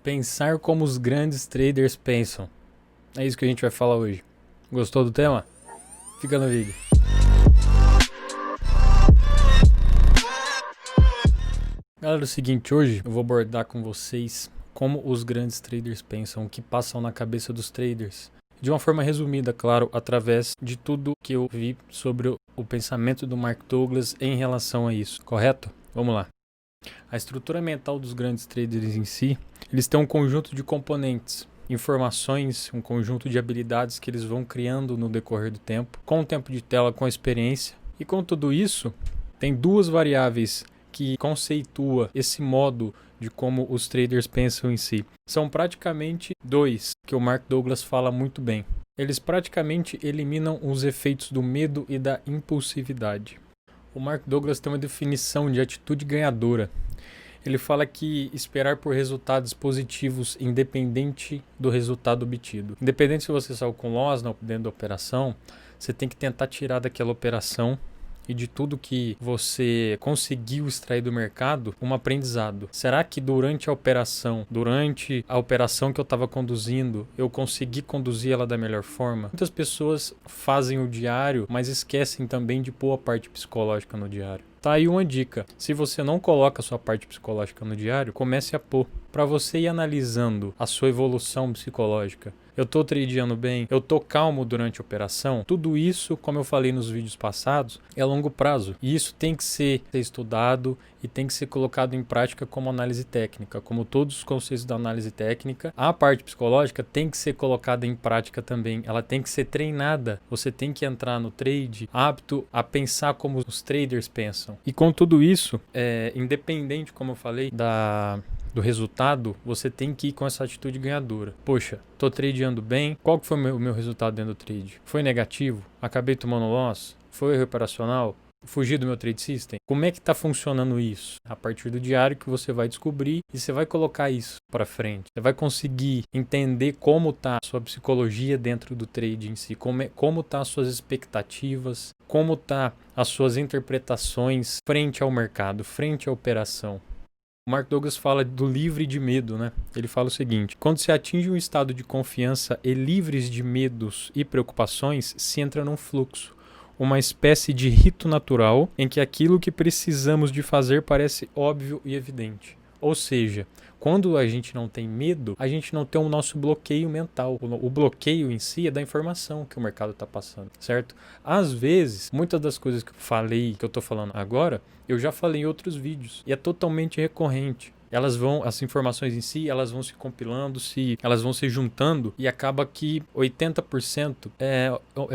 Pensar como os grandes traders pensam. É isso que a gente vai falar hoje. Gostou do tema? Fica no vídeo. Galera, é o seguinte, hoje eu vou abordar com vocês como os grandes traders pensam, o que passam na cabeça dos traders. De uma forma resumida, claro, através de tudo que eu vi sobre o pensamento do Mark Douglas em relação a isso, correto? Vamos lá. A estrutura mental dos grandes traders em si, eles têm um conjunto de componentes, informações, um conjunto de habilidades que eles vão criando no decorrer do tempo, com o tempo de tela, com a experiência. E com tudo isso, tem duas variáveis que conceitua esse modo de como os traders pensam em si. São praticamente dois que o Mark Douglas fala muito bem. Eles praticamente eliminam os efeitos do medo e da impulsividade. O Mark Douglas tem uma definição de atitude ganhadora. Ele fala que esperar por resultados positivos independente do resultado obtido. Independente se você saiu com loss dentro da operação, você tem que tentar tirar daquela operação e de tudo que você conseguiu extrair do mercado, um aprendizado. Será que durante a operação que eu estava conduzindo, eu consegui conduzir ela da melhor forma? Muitas pessoas fazem o diário, mas esquecem também de pôr a parte psicológica no diário. Tá aí uma dica. Se você não coloca a sua parte psicológica no diário, comece a pôr. Para você ir analisando a sua evolução psicológica. Eu tô tradeando bem? Eu tô calmo durante a operação? Tudo isso, como eu falei nos vídeos passados, é a longo prazo. E isso tem que ser estudado e tem que ser colocado em prática como análise técnica. Como todos os conceitos da análise técnica, a parte psicológica tem que ser colocada em prática também. Ela tem que ser treinada. Você tem que entrar no trade apto a pensar como os traders pensam. E com tudo isso, independente, como eu falei, do resultado, você tem que ir com essa atitude ganhadora. Poxa, tô tradeando bem, qual que foi o meu resultado dentro do trade? Foi negativo? Acabei tomando loss? Foi erro operacional? Fugi do meu trade system? Como é que tá funcionando isso? A partir do diário que você vai descobrir e você vai colocar isso para frente. Você vai conseguir entender como tá a sua psicologia dentro do trade em si, como tá as suas expectativas, como tá as suas interpretações frente ao mercado, frente à operação. O Mark Douglas fala do livre de medo, né? Ele fala o seguinte: quando se atinge um estado de confiança e livres de medos e preocupações, se entra num fluxo, uma espécie de rito natural em que aquilo que precisamos de fazer parece óbvio e evidente. Ou seja, quando a gente não tem medo, a gente não tem o nosso bloqueio mental. O bloqueio em si é da informação que o mercado está passando, certo? Às vezes, muitas das coisas que eu falei, que eu estou falando agora, eu já falei em outros vídeos. E é totalmente recorrente. As informações em si, elas vão se compilando, elas vão se juntando e acaba que 80% é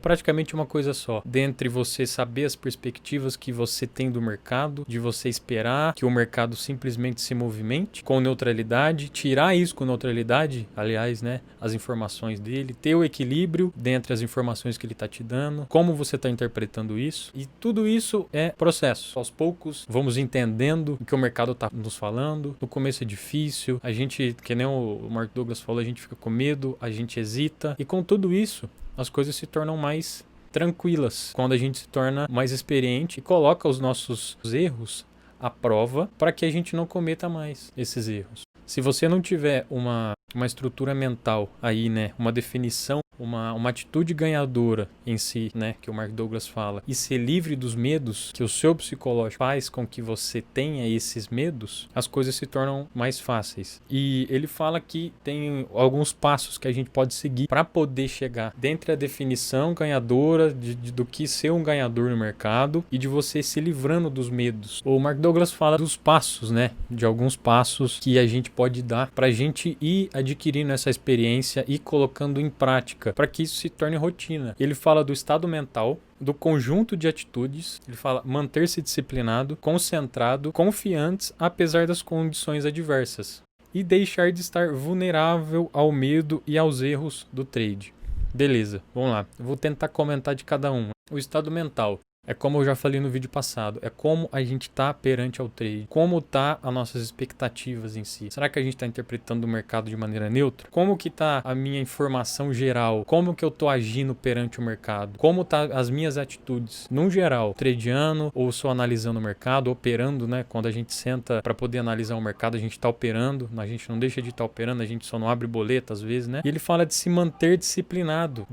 praticamente uma coisa só. Dentre você saber as perspectivas que você tem do mercado, de você esperar que o mercado simplesmente se movimente com neutralidade, tirar isso com neutralidade, aliás, né, as informações dele, ter o equilíbrio dentre as informações que ele está te dando, como você está interpretando isso. E tudo isso é processo. Aos poucos, vamos entendendo o que o mercado está nos falando. No começo é difícil, a gente, que nem o Mark Douglas falou, a gente fica com medo, a gente hesita. E com tudo isso, as coisas se tornam mais tranquilas. Quando a gente se torna mais experiente e coloca os nossos erros à prova para que a gente não cometa mais esses erros. Se você não tiver uma estrutura mental aí, né, uma definição, uma atitude ganhadora em si, né, que o Mark Douglas fala, e ser livre dos medos que o seu psicológico faz com que você tenha esses medos, as coisas se tornam mais fáceis. E ele fala que tem alguns passos que a gente pode seguir para poder chegar dentre a definição ganhadora do que ser um ganhador no mercado e de você se livrando dos medos. O Mark Douglas fala dos passos, né, de alguns passos que a gente pode dar para a gente ir adquirindo essa experiência e colocando em prática, para que isso se torne rotina. Ele fala do estado mental, do conjunto de atitudes, ele fala manter-se disciplinado, concentrado, confiantes, apesar das condições adversas, e deixar de estar vulnerável ao medo e aos erros do trade. Beleza, vamos lá. Eu vou tentar comentar de cada um. O estado mental. É como eu já falei no vídeo passado, é como a gente tá perante ao trade, como tá as nossas expectativas em si. Será que a gente tá interpretando o mercado de maneira neutra? Como que tá a minha informação geral? Como que eu tô agindo perante o mercado? Como tá as minhas atitudes, num geral, tradeando ou só analisando o mercado, operando, né? Quando a gente senta para poder analisar o mercado, a gente tá operando, a gente não deixa de estar operando, a gente só não abre boleta às vezes, né? E ele fala de se manter disciplinado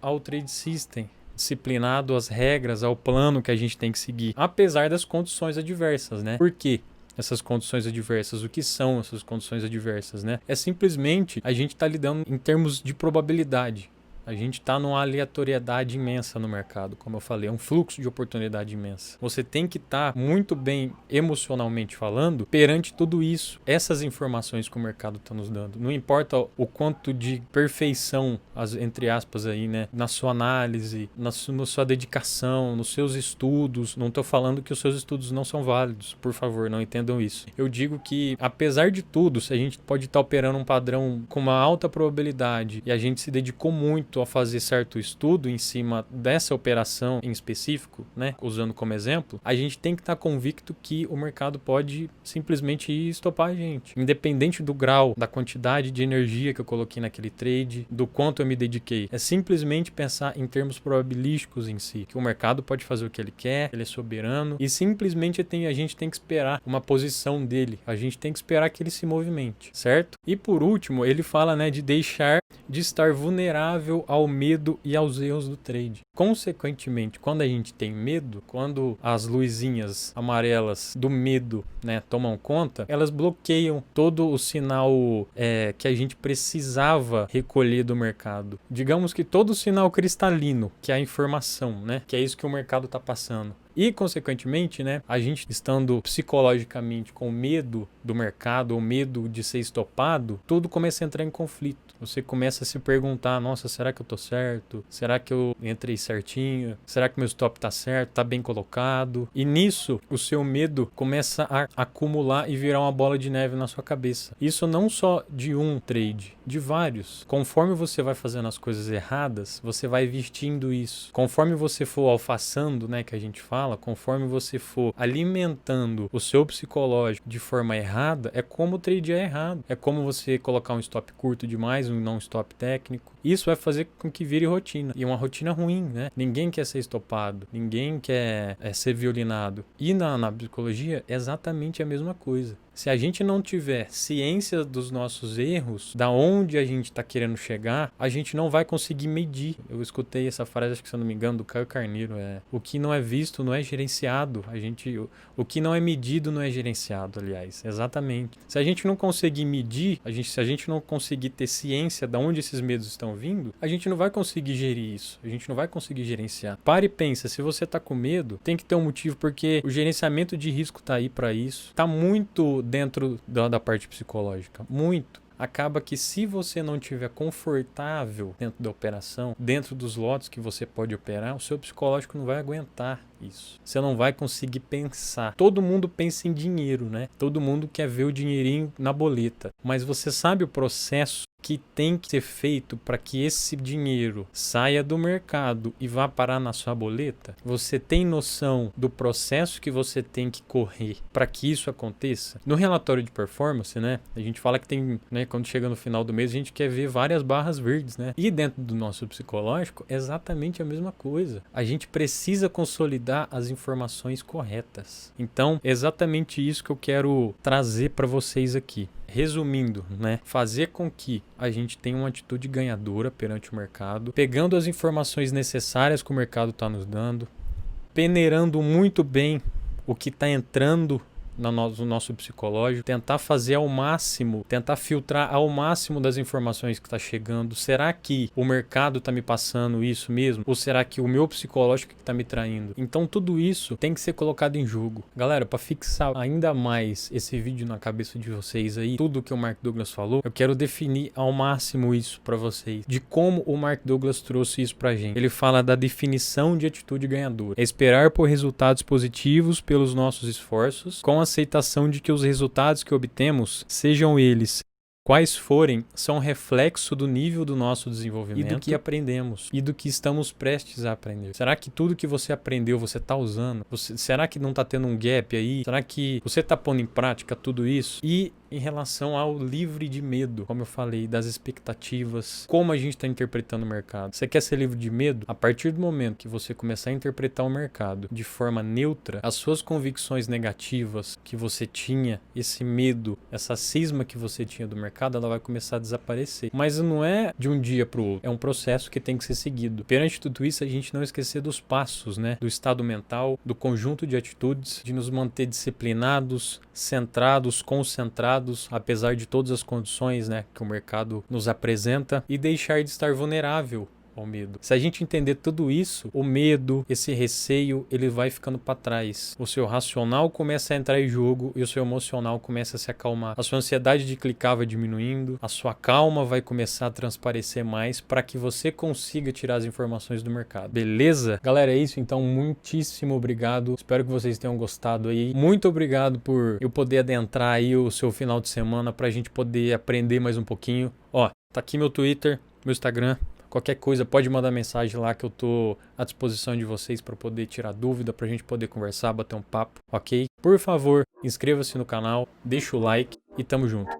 ao trade system, disciplinado às regras, ao plano que a gente tem que seguir, apesar das condições adversas, né? Por quê? Essas condições adversas, o que são essas condições adversas, né? É simplesmente a gente tá lidando em termos de probabilidade. A gente está numa aleatoriedade imensa no mercado, como eu falei, é um fluxo de oportunidade imensa. Você tem que estar muito bem emocionalmente falando perante tudo isso, essas informações que o mercado está nos dando. Não importa o quanto de perfeição, entre aspas aí, né, na sua análise, na sua dedicação, nos seus estudos. Não estou falando que os seus estudos não são válidos, por favor, não entendam isso. Eu digo que, apesar de tudo, se a gente pode estar operando um padrão com uma alta probabilidade e a gente se dedicou muito a fazer certo estudo em cima dessa operação em específico, né, usando como exemplo, a gente tem que estar convicto que o mercado pode simplesmente ir estopar a gente, independente do grau, da quantidade de energia que eu coloquei naquele trade, do quanto eu me dediquei. É simplesmente pensar em termos probabilísticos em si, que o mercado pode fazer o que ele quer, ele é soberano, e simplesmente a gente tem que esperar uma posição dele, a gente tem que esperar que ele se movimente, certo? E por último, ele fala, né, de deixar de estar vulnerável ao medo e aos erros do trade. Consequentemente, quando a gente tem medo, quando as luzinhas amarelas do medo, né, tomam conta, elas bloqueiam todo o sinal que a gente precisava recolher do mercado. Digamos que todo o sinal cristalino, que é a informação, né, que é isso que o mercado está passando. E, consequentemente, né, a gente estando psicologicamente com medo do mercado ou medo de ser estopado, tudo começa a entrar em conflito. Você começa a se perguntar, nossa, será que eu tô certo? Será que eu entrei certinho? Será que meu stop tá certo? Tá bem colocado? E nisso, o seu medo começa a acumular e virar uma bola de neve na sua cabeça. Isso não só de um trade, de vários. Conforme você vai fazendo as coisas erradas, você vai vestindo isso. Conforme você for alfaçando, né, que a gente fala, conforme você for alimentando o seu psicológico de forma errada, é como o trade é errado. É como você colocar um stop curto demais, um não stop técnico. Isso vai fazer com que vire rotina. E uma rotina ruim, né? Ninguém quer ser estopado, ninguém quer ser violinado. E na psicologia é exatamente a mesma coisa. Se a gente não tiver ciência dos nossos erros, da onde a gente está querendo chegar, a gente não vai conseguir medir. Eu escutei essa frase, acho que se eu não me engano, do Caio Carneiro, o que não é visto não é gerenciado. O que não é medido não é gerenciado, aliás. Exatamente. Se a gente não conseguir medir, se a gente não conseguir ter ciência de onde esses medos estão vindo, a gente não vai conseguir gerir isso. A gente não vai conseguir gerenciar. Pare e pensa, se você está com medo, tem que ter um motivo, porque o gerenciamento de risco está aí para isso. Está muito dentro da parte psicológica, muito. Acaba que se você não estiver confortável dentro da operação, dentro dos lotes que você pode operar, o seu psicológico não vai aguentar isso. Você não vai conseguir pensar. Todo mundo pensa em dinheiro, né? Todo mundo quer ver o dinheirinho na boleta. Mas você sabe o processo que tem que ser feito para que esse dinheiro saia do mercado e vá parar na sua boleta? Você tem noção do processo que você tem que correr para que isso aconteça? No relatório de performance, né, a gente fala que tem, né, quando chega no final do mês, a gente quer ver várias barras verdes, né? E dentro do nosso psicológico, é exatamente a mesma coisa. A gente precisa consolidar as informações corretas. Então, é exatamente isso que eu quero trazer para vocês aqui. Resumindo, né, fazer com que a gente tenha uma atitude ganhadora perante o mercado, pegando as informações necessárias que o mercado está nos dando, peneirando muito bem o que está entrando no nosso psicológico, tentar fazer ao máximo, tentar filtrar ao máximo das informações que está chegando. Será que o mercado está me passando isso mesmo? Ou será que o meu psicológico que está me traindo? Então tudo isso tem que ser colocado em jogo. Galera, para fixar ainda mais esse vídeo na cabeça de vocês aí, tudo que o Mark Douglas falou, eu quero definir ao máximo isso para vocês, de como o Mark Douglas trouxe isso pra gente. Ele fala da definição de atitude ganhadora. É esperar por resultados positivos pelos nossos esforços, com a aceitação de que os resultados que obtemos, sejam eles quais forem, são reflexo do nível do nosso desenvolvimento e do que aprendemos e do que estamos prestes a aprender. Será que tudo que você aprendeu você está usando? Será que não está tendo um gap aí? Será que você está pondo em prática tudo isso? E em relação ao livre de medo, como eu falei, das expectativas, como a gente está interpretando o mercado. Você quer ser livre de medo? A partir do momento que você começar a interpretar o mercado de forma neutra, as suas convicções negativas que você tinha, esse medo, essa cisma que você tinha do mercado, ela vai começar a desaparecer. Mas não é de um dia para o outro, é um processo que tem que ser seguido. Perante tudo isso, a gente não esquecer dos passos, né? Do estado mental, do conjunto de atitudes, de nos manter disciplinados, centrados, concentrados, apesar de todas as condições, né, que o mercado nos apresenta, e deixar de estar vulnerável ao medo. Se a gente entender tudo isso, o medo, esse receio, ele vai ficando para trás. O seu racional começa a entrar em jogo e o seu emocional começa a se acalmar. A sua ansiedade de clicar vai diminuindo, a sua calma vai começar a transparecer mais para que você consiga tirar as informações do mercado. Beleza? Galera, é isso. Então, muitíssimo obrigado. Espero que vocês tenham gostado aí. Muito obrigado por eu poder adentrar aí o seu final de semana para a gente poder aprender mais um pouquinho. Ó, tá aqui meu Twitter, meu Instagram. Qualquer coisa, pode mandar mensagem lá que eu tô à disposição de vocês para poder tirar dúvida, pra gente poder conversar, bater um papo, ok? Por favor, inscreva-se no canal, deixa o like e tamo junto.